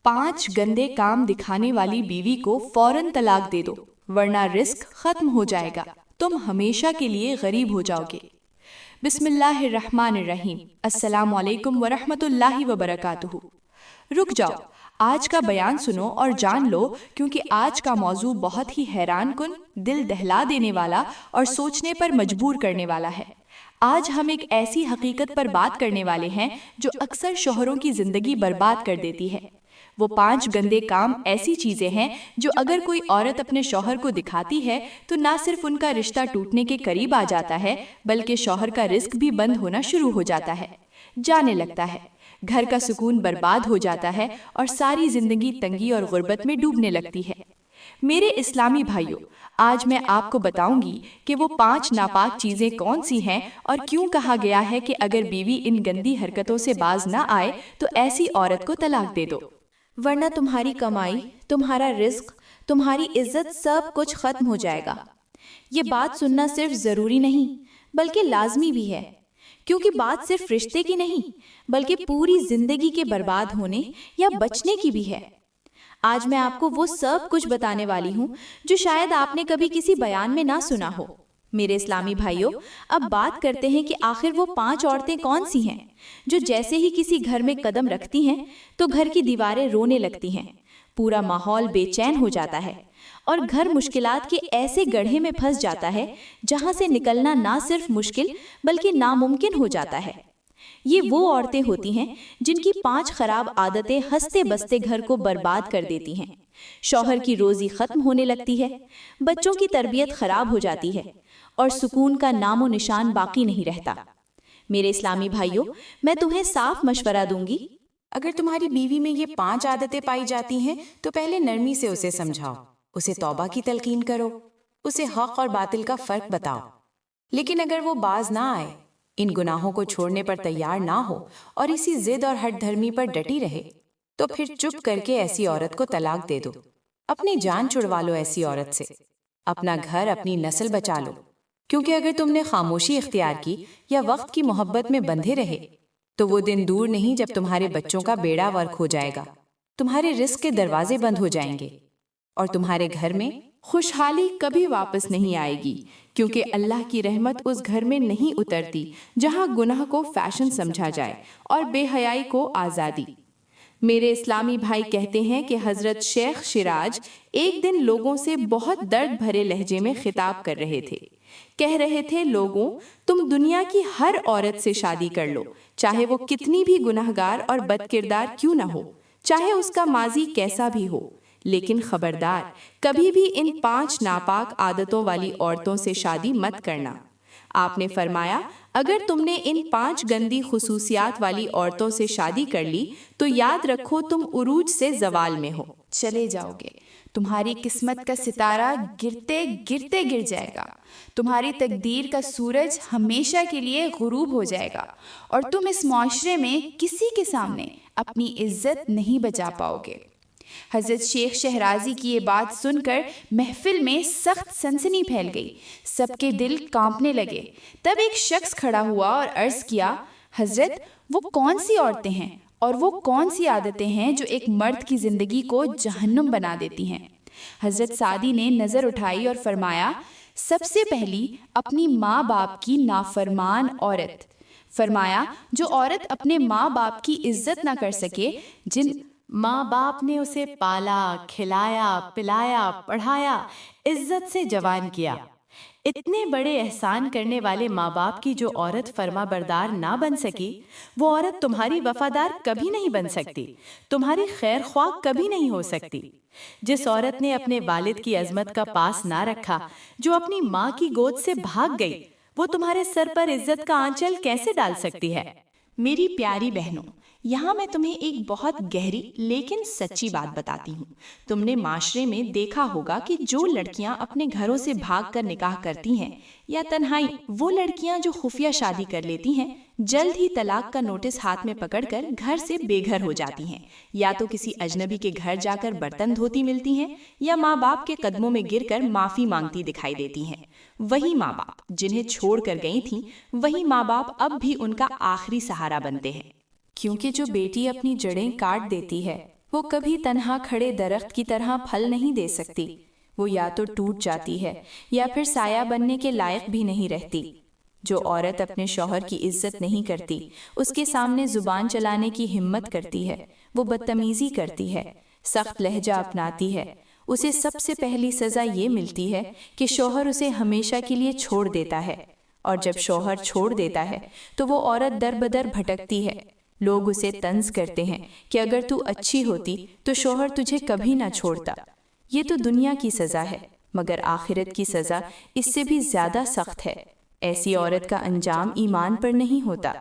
5 गंदे काम दिखाने वाली बीवी को फौरन तलाक दे दो, वरना रिस्क खत्म हो जाएगा, तुम हमेशा के लिए गरीब हो जाओगे। बिस्मिल्लाहिर्रहमानिर्रहीम। अस्सलाम वालेकुम वरहमतुल्लाहि वबरकातुहू। रुक जाओ, आज का बयान सुनो और जान लो, क्योंकि आज का मौजू बहुत ही हैरान कुन, दिल दहला देने वाला और सोचने पर मजबूर करने वाला है। आज हम एक ऐसी हकीकत पर बात करने वाले हैं जो अक्सर शौहरों की जिंदगी बर्बाद कर देती है। वो 5 गंदे काम ऐसी चीजें हैं जो अगर कोई औरत अपने शौहर को दिखाती है तो ना सिर्फ उनका रिश्ता टूटने के करीब आ जाता है, बल्कि शौहर का रिस्क भी बंद होना शुरू हो जाता है, जाने लगता है, घर का सुकून बर्बाद हो जाता है और सारी जिंदगी तंगी और गुर्बत में डूबने लगती है। मेरे इस्लामी भाइयों, आज मैं आपको बताऊंगी कि वो 5 नापाक चीजें कौन सी हैं और क्यों कहा गया है कि अगर बीवी इन गंदी हरकतों से बाज ना आए तो ऐसी औरत को तलाक दे दो, वरना तुम्हारी कमाई, तुम्हारा रिस्क, तुम्हारी इज्जत सब कुछ खत्म हो जाएगा। ये बात सुनना सिर्फ जरूरी नहीं बल्कि लाजमी भी है, क्योंकि बात सिर्फ रिश्ते की नहीं बल्कि पूरी जिंदगी के बर्बाद होने या बचने की भी है। आज मैं आपको वो सब कुछ बताने वाली हूँ जो शायद आपने कभी किसी बयान में ना सुना हो। मेरे इस्लामी भाइयों, अब बात करते हैं कि आखिर वो 5 औरतें कौन सी हैं जो जैसे ही किसी घर में कदम रखती हैं तो घर की दीवारें रोने लगती हैं, पूरा माहौल बेचैन हो जाता है और घर मुश्किलात के ऐसे गड्ढे में फंस जाता है जहां से निकलना ना सिर्फ मुश्किल बल्कि नामुमकिन हो जाता है। ये वो औरतें होती हैं जिनकी 5 खराब आदतें हंसते बसते घर को बर्बाद कर देती हैं। शौहर की रोजी खत्म होने लगती है, बच्चों की तरबियत खराब हो जाती है और सुकून का नामो निशान बाकी नहीं रहता। मेरे इस्लामी भाइयों, मैं तुम्हें साफ मशवरा दूंगी, अगर तुम्हारी बीवी में ये 5 आदतें पाई जाती हैं तो पहले नरमी से उसे समझाओ, उसे तौबा की तलकीन करो, उसे हक और बातिल का फर्क बताओ। लेकिन अगर वो बाज ना आए, इन गुनाहों को छोड़ने पर तैयार ना हो और इसी जिद और हट धर्मी पर डटी रहे, तो फिर चुप करके ऐसी औरत को तलाक दे दो। अपनी जान छुड़वा लो ऐसी औरत से, अपना घर, अपनी नस्ल बचा लो, क्योंकि अगर तुमने खामोशी इख्तियार की या वक्त की मोहब्बत में बंधे रहे तो वो दिन दूर नहीं जब तुम्हारे बच्चों का बेड़ा वर्क हो जाएगा, तुम्हारे रिस्क के दरवाजे बंद हो जाएंगे और तुम्हारे घर में खुशहाली कभी वापस नहीं आएगी, क्योंकि अल्लाह की रहमत उस घर में नहीं उतरती जहां गुनाह को फैशन समझा जाए और बेहयाई को आज़ादी। मेरे इस्लामी भाई कहते हैं कि हजरत शेख शिराज एक दिन लोगों से बहुत दर्द भरे लहजे में खिताब कर रहे थे। कह रहे थे, लोगों, तुम दुनिया की हर औरत से शादी कर लो, चाहे वो कितनी भी गुनहगार और बदकिरदार क्यों ना हो, चाहे उसका माजी कैसा भी हो, लेकिन खबरदार, कभी भी इन 5 नापाक आदतों वाली औरतों से शादी मत करना। आपने फरमाया, अगर तुमने इन 5 गंदी खुसूसियात वाली औरतों से शादी कर ली तो याद रखो तुम उरूज से जवाल में हो, चले जाओगे, तुम्हारी किस्मत का सितारा गिरते गिरते गिर जाएगा, तुम्हारी तकदीर का सूरज हमेशा के लिए गुरूब हो जाएगा और तुम इस मुआशरे में किसी के सामने अपनी इज्जत नहीं बचा पाओगे। हजरत शेख शहराजी की ये बात सुनकर महफिल में सख्त सनसनी फैल गई, सबके दिल कांपने लगे। तब एक शख्स खड़ा हुआ और अर्ज किया, हजरत, वो कौन सी औरतें हैं और वो कौन सी आदतें हैं जो एक मर्द की जिंदगी को जहन्नुम बना देती हैं? हजरत सादी ने नजर उठाई और फरमाया, सबसे पहली अपनी माँ बाप की नाफरमान औरत। फरमाया, जो औरत अपने माँ बाप की इज्जत ना कर सके, जिन माँ बाप ने उसे पाला, खिलाया, पिलाया, पढ़ाया, इज्जत से जवान किया, इतने बड़े एहसान करने वाले माँ बाप की जो औरत फर्मा बरदार ना बन सकी, वो औरत तुम्हारी वफादार कभी नहीं बन सकती, तुम्हारी खैर ख्वाह कभी नहीं हो सकती। जिस औरत ने अपने वालिद की अजमत का पास ना रखा, जो अपनी माँ की गोद से भाग गई, वो तुम्हारे सर पर इज्जत का आंचल कैसे डाल सकती है? मेरी प्यारी बहनों, यहाँ मैं तुम्हें एक बहुत गहरी लेकिन सच्ची बात बताती हूँ। तुमने माशरे में देखा होगा कि जो लड़कियाँ अपने घरों से भागकर निकाह करती हैं या तन्हाई, वो लड़कियाँ जो खुफिया शादी कर लेती हैं, जल्द ही तलाक का नोटिस हाथ में पकड़कर घर से बेघर हो जाती हैं, या तो किसी अजनबी के घर जाकर बर्तन धोती मिलती हैं या माँ बाप के कदमों में गिरकर माफी मांगती दिखाई देती हैं। वही माँ बाप जिन्हें छोड़ कर गई थीं, वही माँ बाप अब भी उनका आखिरी सहारा बनते हैं, क्योंकि जो बेटी अपनी जड़ें काट देती है وہ کبھی تنہا کھڑے درخت کی طرح پھل نہیں دے سکتی، وہ یا تو ٹوٹ جاتی ہے یا پھر سایہ بننے کے لائق بھی نہیں رہتی۔ جو عورت اپنے شوہر کی عزت نہیں کرتی، اس کے سامنے زبان چلانے کی ہمت کرتی ہے، وہ بدتمیزی کرتی ہے، سخت لہجہ اپناتی ہے، اسے سب سے پہلی سزا یہ ملتی ہے کہ شوہر اسے ہمیشہ کے لیے چھوڑ دیتا ہے، اور جب شوہر چھوڑ دیتا ہے تو وہ عورت در بدر بھٹکتی ہے۔ لوگ اسے طنز کرتے ہیں کہ اگر تو اچھی ہوتی تو شوہر تجھے کبھی نہ چھوڑتا۔ یہ تو دنیا کی سزا ہے، مگر آخرت کی سزا اس سے بھی زیادہ سخت ہے۔ ایسی عورت کا انجام ایمان پر نہیں ہوتا۔